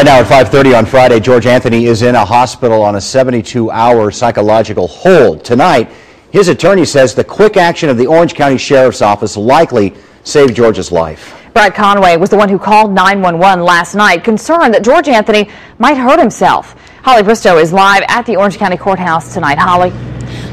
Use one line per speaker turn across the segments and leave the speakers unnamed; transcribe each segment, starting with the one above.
Right now at 5:30 on Friday, George Anthony is in a hospital on a 72-hour psychological hold. Tonight, his attorney says the quick action of the Orange County Sheriff's Office likely saved George's life.
Brad Conway was the one who called 911 last night, concerned that George Anthony might hurt himself. Holly Bristow is live at the Orange County Courthouse tonight. Holly.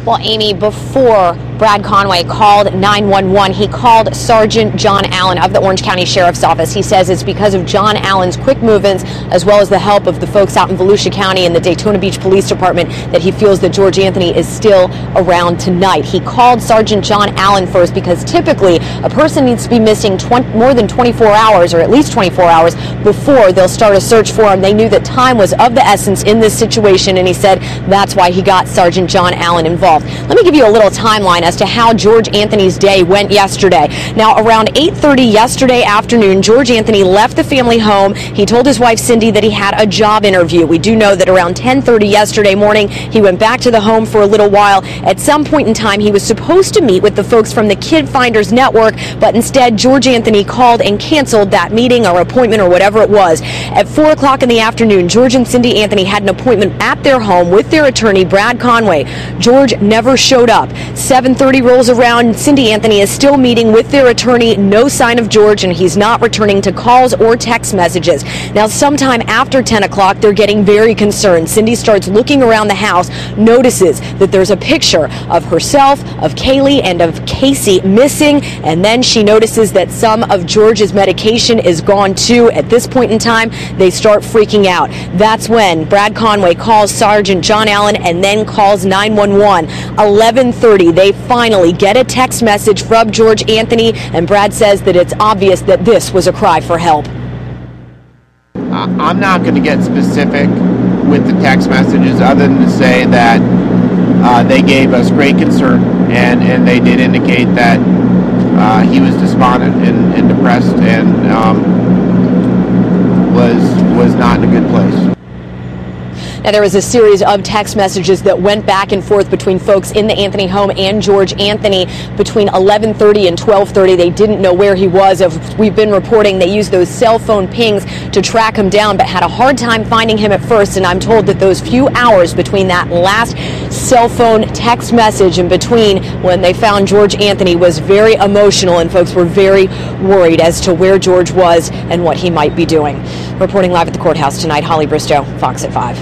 Well, Amy, before Brad Conway called 911, he called Sergeant John Allen of the Orange County Sheriff's Office. He says it's because of John Allen's quick movements, as well as the help of the folks out in Volusia County and the Daytona Beach Police Department, that he feels that George Anthony is still around tonight. He called Sergeant John Allen first because typically a person needs to be missing more than 24 hours, or at least 24 hours, before they'll start a search for him. They knew that time was of the essence in this situation, and he said that's why he got Sergeant John Allen involved. Let me give you a little timeline as to how George Anthony's day went yesterday. Now, around 8:30 yesterday afternoon, George Anthony left the family home. He told his wife Cindy that he had a job interview. We do know that around 10:30 yesterday morning, he went back to the home for a little while. At some point in time, he was supposed to meet with the folks from the Kid Finders Network, but instead, George Anthony called and canceled that meeting or appointment or whatever it was. At 4 o'clock in the afternoon, George and Cindy Anthony had an appointment at their home with their attorney, Brad Conway. George never showed up. 7:30 rolls around. Cindy Anthony is still meeting with their attorney. No sign of George, and he's not returning to calls or text messages. Now, sometime after 10 o'clock, they're getting very concerned. Cindy starts looking around the house, notices that there's a picture of herself, of Kaylee, and of Casey missing, and then she notices that some of George's medication is gone too. At this point in time, they start freaking out. That's when Brad Conway calls Sergeant John Allen and then calls 911. 11:30, they finally get a text message from George Anthony, and Brad says that it's obvious that this was a cry for help.
I'm not going to get specific with the text messages other than to say that they gave us great concern, and they did indicate that he was despondent and depressed and was not in a good place.
Now, there was a series of text messages that went back and forth between folks in the Anthony home and George Anthony between 11:30 and 12:30. They didn't know where he was. As we've been reporting, they used those cell phone pings to track him down, but had a hard time finding him at first. And I'm told that those few hours between that last cell phone text message and between when they found George Anthony was very emotional, and folks were very worried as to where George was and what he might be doing. Reporting live at the courthouse tonight, Holly Bristow, Fox at 5.